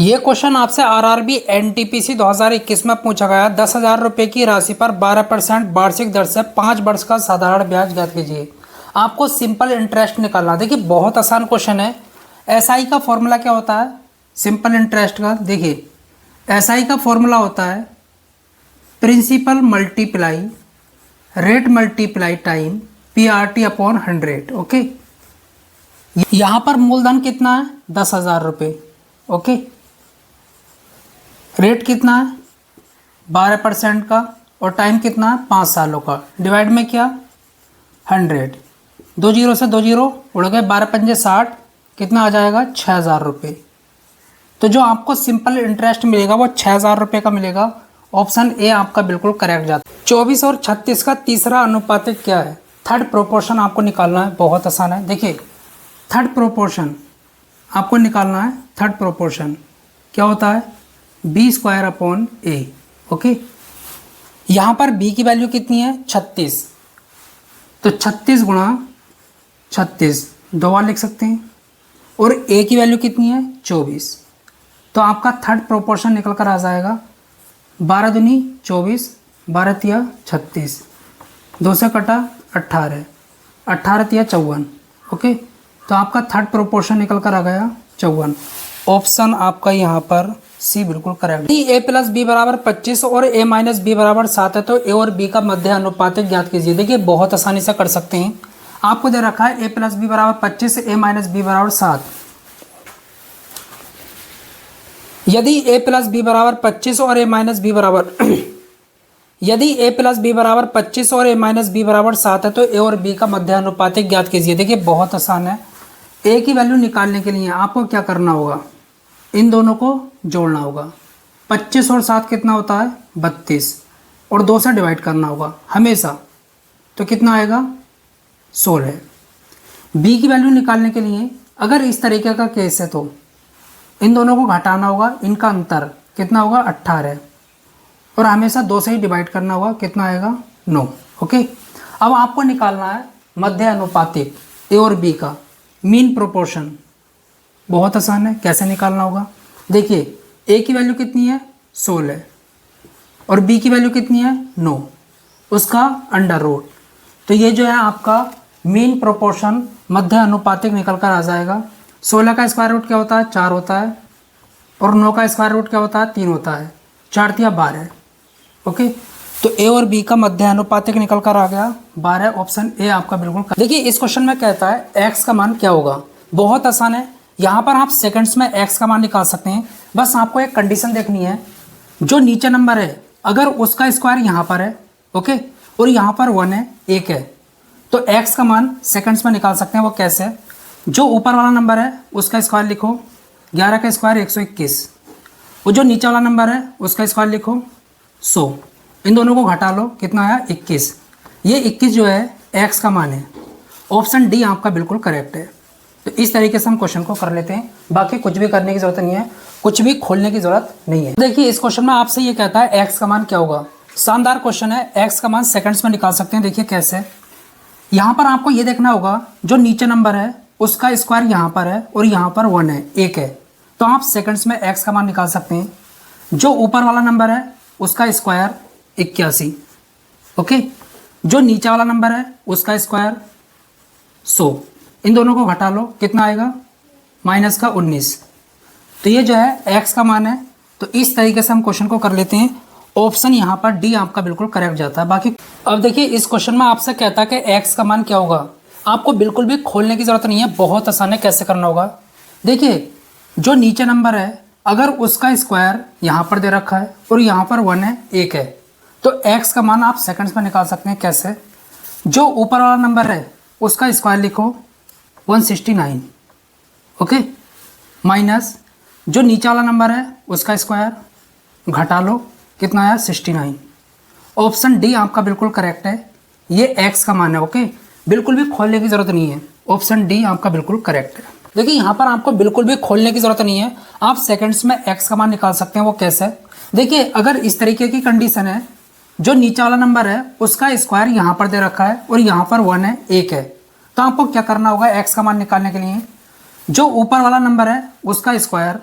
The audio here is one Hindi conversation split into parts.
ये क्वेश्चन आपसे आरआरबी एनटीपीसी 2021 में पूछा गया। 10,000 रुपये की राशि पर 12% वार्षिक दर से 5 वर्ष का साधारण ब्याज ज्ञात कीजिए। आपको सिंपल इंटरेस्ट निकालना। देखिए बहुत आसान क्वेश्चन है। एसआई का फॉर्मूला क्या होता है सिंपल इंटरेस्ट का? देखिए एसआई का फॉर्मूला होता है principal multiply rate multiply time PRT upon 100। Okay, यहाँ पर मूलधन कितना है? 10,000 रुपये। ओके, रेट कितना है? 12% का, और टाइम कितना है? 5 सालों का। डिवाइड में क्या? 100। 2 जीरो से 2 जीरो उड़ गए, 12 पंजे 60, कितना आ जाएगा? 6,000 रुपये। तो जो आपको सिंपल इंटरेस्ट मिलेगा वो 6,000 रुपये का मिलेगा। ऑप्शन ए आपका बिल्कुल करेक्ट जाता है। 24 और 36 का तीसरा अनुपातिक क्या है? थर्ड प्रोपोर्शन आपको निकालना है। बहुत आसान है। देखिए थर्ड प्रोपोर्शन आपको निकालना है। थर्ड प्रोपोर्शन क्या होता है? बी स्क्वायर अपॉन ए। ओके, यहाँ पर बी की वैल्यू कितनी है? 36। तो 36 गुणा 36 दो बार लिख सकते हैं। और ए की वैल्यू कितनी है? 24। तो आपका थर्ड प्रोपोर्शन निकल कर आ जाएगा 12 दूनी 24, 12 तिया 36, 2 से कटा 18, 18 तिया 54। ओके, तो आपका थर्ड प्रोपोर्शन निकल कर आ गया 54। ऑप्शन आपका यहाँ पर सी बिल्कुल करेक्ट। ए प्लस बी बराबर 25 और ए माइनस बी बराबर 7 है, तो ए और बी का मध्य अनुपातिक ज्ञात कीजिए। देखिए बहुत आसानी से कर सकते हैं। आपको दे रखा है ए प्लस बी बराबर 25, ए माइनस बी बराबर 7। यदि ए प्लस बी बराबर 25 और ए माइनस बी बराबर यदि ए प्लस बी बराबर 25 और ए माइनस बी बराबर 7 है, तो ए और बी का मध्य अनुपातिक ज्ञात कीजिए। देखिए बहुत आसान है। ए की वैल्यू निकालने के लिए आपको क्या करना होगा? इन दोनों को जोड़ना होगा। 25 और 7 कितना होता है? 32, और 2 से डिवाइड करना होगा हमेशा। तो कितना आएगा? 16। बी की वैल्यू निकालने के लिए अगर इस तरीके का केस है तो इन दोनों को घटाना होगा। इनका अंतर कितना होगा? 18, और हमेशा 2 से ही डिवाइड करना होगा। कितना आएगा? 9। ओके, अब आपको निकालना है मध्य अनुपातिक ए और बी का मीन प्रोपोर्शन। बहुत आसान है। कैसे निकालना होगा? देखिए ए की वैल्यू कितनी है? 16, और बी की वैल्यू कितनी है? 9, उसका अंडर रूट। तो ये जो है आपका मीन प्रोपोर्शन मध्य अनुपातिक निकल कर आ जाएगा। 16 का स्क्वायर रूट क्या होता है? 4 होता है, और 9 का स्क्वायर रूट क्या होता है? 3 होता है। 4 तिया 12। ओके, तो ए और बी का मध्य अनुपातिक निकल कर आ गया 12। ऑप्शन ए आपका बिल्कुल। देखिए इस क्वेश्चन में कहता है एक्स का मान क्या होगा। बहुत आसान है। यहाँ पर आप सेकंड्स में एक्स का मान निकाल सकते हैं। बस आपको एक कंडीशन देखनी है। जो नीचे नंबर है अगर उसका स्क्वायर यहाँ पर है, ओके, और यहाँ पर 1 है, 1 है, तो एक्स का मान सेकंड्स में निकाल सकते हैं। वो कैसे? जो ऊपर वाला नंबर है उसका स्क्वायर लिखो, 11 का स्क्वायर 121, और जो नीचे वाला नंबर है उसका स्क्वायर लिखो 100। इन दोनों को घटा लो, कितना आया? 21। ये 21 जो है एक्स का मान है। ऑप्शन डी आपका बिल्कुल करेक्ट है। तो इस तरीके से हम क्वेश्चन को कर लेते हैं। बाकी कुछ भी करने की जरूरत नहीं है, कुछ भी खोलने की जरूरत नहीं है। देखिए इस क्वेश्चन में आपसे ये कहता है एक्स का मान क्या होगा। शानदार क्वेश्चन है। एक्स का मान सेकंड्स में निकाल सकते हैं। देखिए कैसे? यहाँ पर आपको ये देखना होगा जो नीचे नंबर है उसका स्क्वायर यहाँ पर है, और यहाँ पर 1 है, 1 है, तो आप सेकंड्स में एक्स का मान निकाल सकते हैं। जो ऊपर वाला नंबर है उसका स्क्वायर 81। ओके, जो नीचे वाला नंबर है उसका स्क्वायर 100। इन दोनों को घटा लो, कितना आएगा? माइनस का 19। तो ये जो है एक्स का मान है। तो इस तरीके से हम क्वेश्चन को कर लेते हैं। ऑप्शन यहाँ पर डी आपका बिल्कुल करेक्ट जाता है। बाकी अब देखिए इस क्वेश्चन में आपसे कहता है कि एक्स का मान क्या होगा। आपको बिल्कुल भी खोलने की जरूरत नहीं है। बहुत आसान है। कैसे करना होगा? देखिए जो नीचे नंबर है अगर उसका स्क्वायर यहाँ पर दे रखा है और यहाँ पर 1 है, 1 है, तो एक्स का मान आप सेकंड्स में निकाल सकते हैं। कैसे? जो ऊपर वाला नंबर है उसका स्क्वायर लिखो 169, ओके, माइनस जो नीचे वाला नंबर है उसका स्क्वायर, घटा लो, कितना आया? 69। ऑप्शन डी आपका बिल्कुल करेक्ट है। ये एक्स का मान है। ओके, बिल्कुल भी खोलने की जरूरत नहीं है। ऑप्शन डी आपका बिल्कुल करेक्ट है। देखिए यहाँ पर आपको बिल्कुल भी खोलने की जरूरत नहीं है। आप सेकंड्स में एक्स का मान निकाल सकते हैं। वो कैसे? देखिए अगर इस तरीके की कंडीशन है, जो नीचे वाला नंबर है उसका स्क्वायर यहाँ पर दे रखा है और यहाँ पर 1 है, 1 है, तो आपको क्या करना होगा एक्स का मान निकालने के लिए? जो ऊपर वाला नंबर है उसका स्क्वायर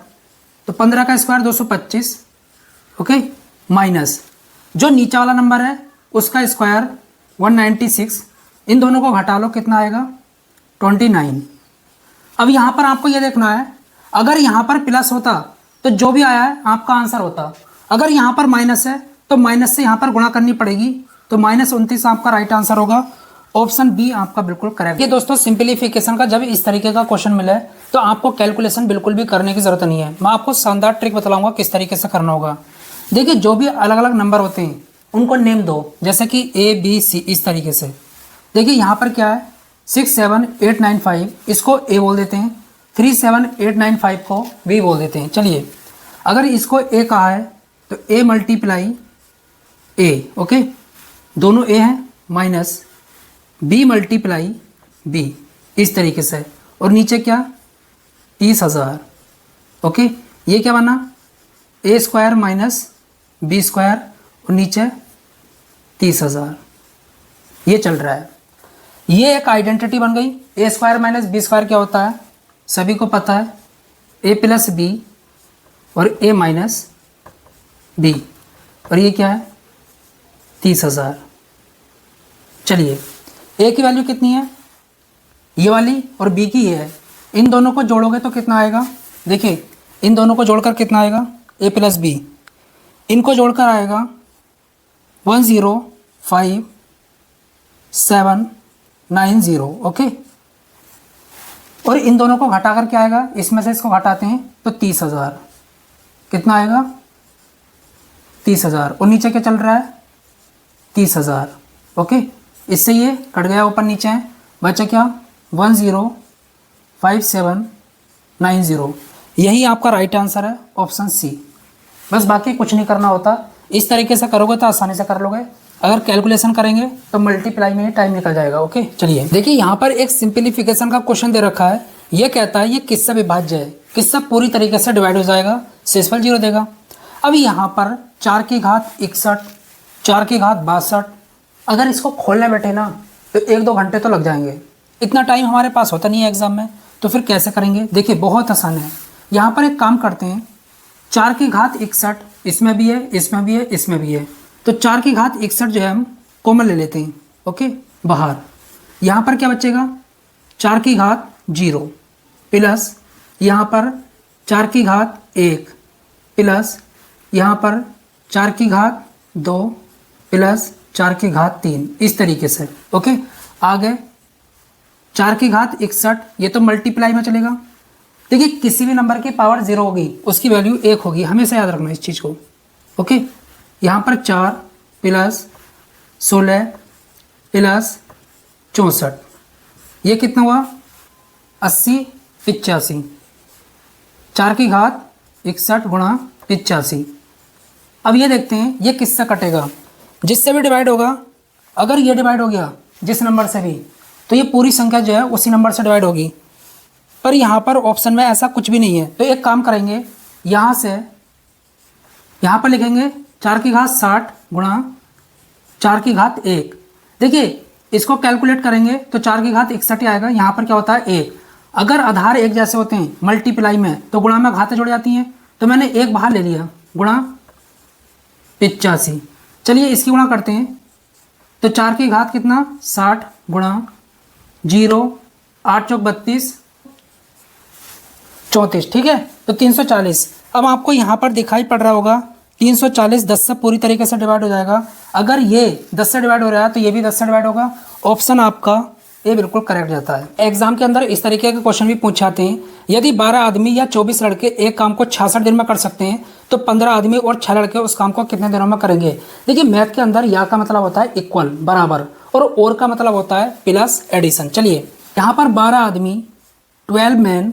तो 15 का स्क्वायर 225, ओके, माइनस जो नीचे वाला नंबर है उसका स्क्वायर 196, इन दोनों को घटा लो, कितना आएगा 29। अब यहाँ पर आपको ये देखना है, अगर यहाँ पर प्लस होता तो जो भी आया है आपका आंसर होता, अगर यहाँ पर माइनस है तो माइनस से यहाँ पर गुणा करनी पड़ेगी, तो -29 आपका राइट आंसर होगा। ऑप्शन बी आपका बिल्कुल करेक्ट। ये दोस्तों सिंपलीफिकेशन का जब इस तरीके का क्वेश्चन मिले तो आपको कैलकुलेशन बिल्कुल भी करने की जरूरत नहीं है। मैं आपको शानदार ट्रिक बताऊंगा किस तरीके से करना होगा। देखिए जो भी अलग अलग नंबर होते हैं उनको नेम दो, जैसे कि A B C इस तरीके से। देखिए यहाँ पर क्या है 67895, इसको A बोल देते हैं, 37895 को B बोल देते हैं। चलिए अगर इसको A कहा है तो A मल्टीप्लाई A, ओके, दोनों A हैं, माइनस B मल्टीप्लाई B इस तरीके से, और नीचे क्या 30,000, ओके। ये क्या बना A square minus B square और नीचे 30,000, ये चल रहा है। ये एक आइडेंटिटी बन गई। A square minus B square क्या होता है सभी को पता है, A प्लस B और A माइनस B, और ये क्या है 30,000। चलिए A की वैल्यू कितनी है, ये वाली, और B की ये है, इन दोनों को जोड़ोगे तो कितना आएगा। देखिए इन दोनों को जोड़कर कितना आएगा A प्लस B, इनको जोड़कर आएगा 105,790, ओके, और इन दोनों को घटाकर क्या आएगा, इसमें से इसको घटाते हैं तो 30,000, कितना आएगा 30,000, और नीचे क्या चल रहा है 30,000, ओके। इससे ये कट गया, ऊपर नीचे है, बचा क्या 105,790। यही आपका राइट आंसर है, ऑप्शन सी। बस बाकी कुछ नहीं करना होता, इस तरीके से करोगे तो आसानी से कर लोगे। अगर कैलकुलेशन करेंगे तो मल्टीप्लाई में ही टाइम निकल जाएगा, ओके। चलिए देखिए यहाँ पर एक सिंपलीफिकेशन का क्वेश्चन दे रखा है। ये कहता है ये किससे विभाज्य है, किससे पूरी तरीके से डिवाइड हो जाएगा, शेषफल 0 देगा। अब यहाँ पर 4 की घात 61, 4 की घात 62, अगर इसको खोलने बैठे ना तो 1-2 घंटे तो लग जाएंगे। इतना टाइम हमारे पास होता नहीं है एग्जाम में, तो फिर कैसे करेंगे। देखिए बहुत आसान है, यहाँ पर एक काम करते हैं, 4 की घात 61 इसमें भी है, इसमें भी है, इसमें भी है, तो 4 की घात 61 जो है हम कॉमन ले लेते हैं, ओके, बाहर। यहाँ पर क्या बचेगा 4 की घात 0 प्लस यहाँ पर 4 की घात 1 प्लस यहाँ पर 4 की घात 2 प्लस 4 की घात 3, इस तरीके से, ओके। आगे 4 की घात 61, ये तो मल्टीप्लाई में चलेगा। देखिए किसी भी नंबर की पावर 0 होगी उसकी वैल्यू 1 होगी, हमेशा याद रखना इस चीज़ को, ओके। यहाँ पर 4 प्लस 16 प्लस 64, ये कितना हुआ 80 85, 4 की घात 61 गुणा 85। अब ये देखते हैं ये किससे कटेगा, जिससे भी डिवाइड होगा। अगर ये डिवाइड हो गया जिस नंबर से भी, तो ये पूरी संख्या जो है उसी नंबर से डिवाइड होगी। पर यहाँ पर ऑप्शन में ऐसा कुछ भी नहीं है, तो एक काम करेंगे, यहाँ से यहाँ पर लिखेंगे 4 की घात 60 गुणा 4 की घात 1। देखिए इसको कैलकुलेट करेंगे तो 4 की घात 61 ही आएगा। यहाँ पर क्या होता है 1, अगर आधार एक जैसे होते हैं मल्टीप्लाई में तो गुणा में घातें जुड़ जाती हैं, तो मैंने 1 बाहर ले लिया, गुणा 85। चलिए इसकी गुणा करते हैं, तो 4 की घात कितना 60 गुणा 0, 8 चौक 32 34, ठीक है, तो 340। अब आपको यहाँ पर दिखाई पड़ रहा होगा 340 10 से पूरी तरीके से डिवाइड हो जाएगा। अगर ये 10 से डिवाइड हो रहा है तो ये भी 10 से डिवाइड होगा। ऑप्शन आपका ए बिल्कुल करेक्ट जाता है। एग्जाम के अंदर इस तरीके के क्वेश्चन भी पूछ जाते हैं, यदि 12 आदमी या 24 लड़के एक काम को 66 दिन में कर सकते हैं तो 15 आदमी और 6 लड़के उस काम को कितने दिनों में करेंगे। देखिए मैथ के अंदर या का मतलब होता है इक्वल, बराबर, और का मतलब होता है प्लस, एडिशन। चलिए यहाँ पर 12 आदमी 12 मैन,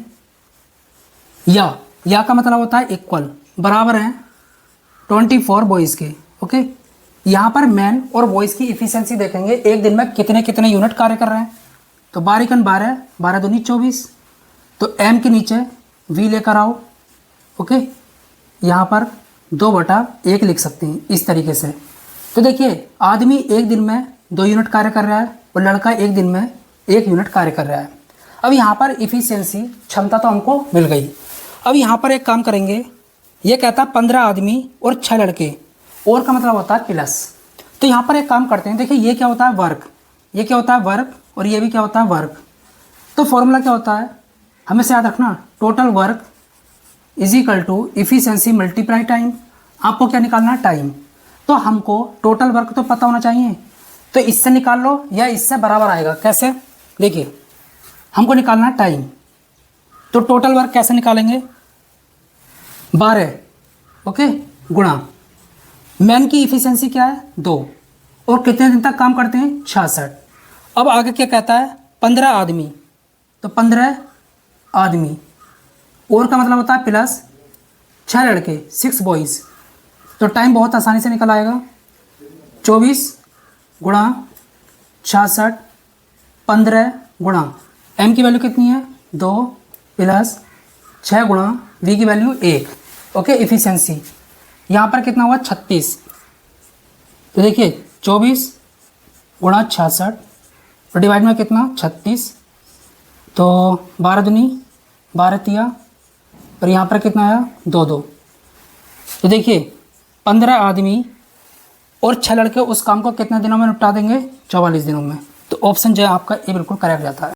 या का मतलब होता है इक्वल, बराबर हैं 24 बॉयज़ के, ओके। यहाँ पर मैन और बॉयज़ की इफिशियंसी देखेंगे, एक दिन में कितने कितने यूनिट कार्य कर रहे हैं। तो 12 12, 12 दूनी 24, तो m के नीचे v लेकर आओ, ओके। यहाँ पर 2/1 लिख सकते हैं इस तरीके से। तो देखिए आदमी एक दिन में 2 यूनिट कार्य कर रहा है और लड़का एक दिन में 1 यूनिट कार्य कर रहा है। अब यहाँ पर इफिशियंसी, क्षमता तो हमको मिल गई। अब यहाँ पर एक काम करेंगे, ये कहता है 15 आदमी और 6 लड़के, और का मतलब होता है प्लस। तो यहाँ पर एक काम करते हैं, देखिए ये क्या होता है वर्क, ये क्या होता है वर्क, और ये भी क्या होता है वर्क। तो फॉर्मूला क्या होता है, हमें से याद रखना, total work is equal to efficiency multiply time. आपको क्या निकालना है, टाइम। तो हमको टोटल वर्क तो पता होना चाहिए, तो इससे निकाल लो या इससे बराबर आएगा। कैसे, देखिए हमको निकालना है टाइम, तो टोटल वर्क कैसे निकालेंगे, 12 ओके गुणा मैन की इफिशिएंसी क्या है 2, और कितने दिन तक काम करते हैं 66। अब आगे क्या कहता है 15 आदमी, तो 15 आदमी, और का मतलब होता है प्लस 6 लड़के 6 बॉयज़। तो टाइम बहुत आसानी से निकल आएगा, 24 गुणा 66 15 गुणा एम की वैल्यू कितनी है 2 प्लस 6 गुणा वी की वैल्यू 1। ओके इफिशिएंसी यहाँ पर कितना हुआ 36। तो देखिए 24 गुणा 66 और डिवाइड में कितना 36, तो 12 दूनी 12 तिया, और यहाँ पर कितना आया 2 2। तो देखिए 15 आदमी और 6 लड़के उस काम को कितने दिनों में निपटा देंगे, 44 दिनों में। तो ऑप्शन जो है आपका ए बिल्कुल करेक्ट जाता है।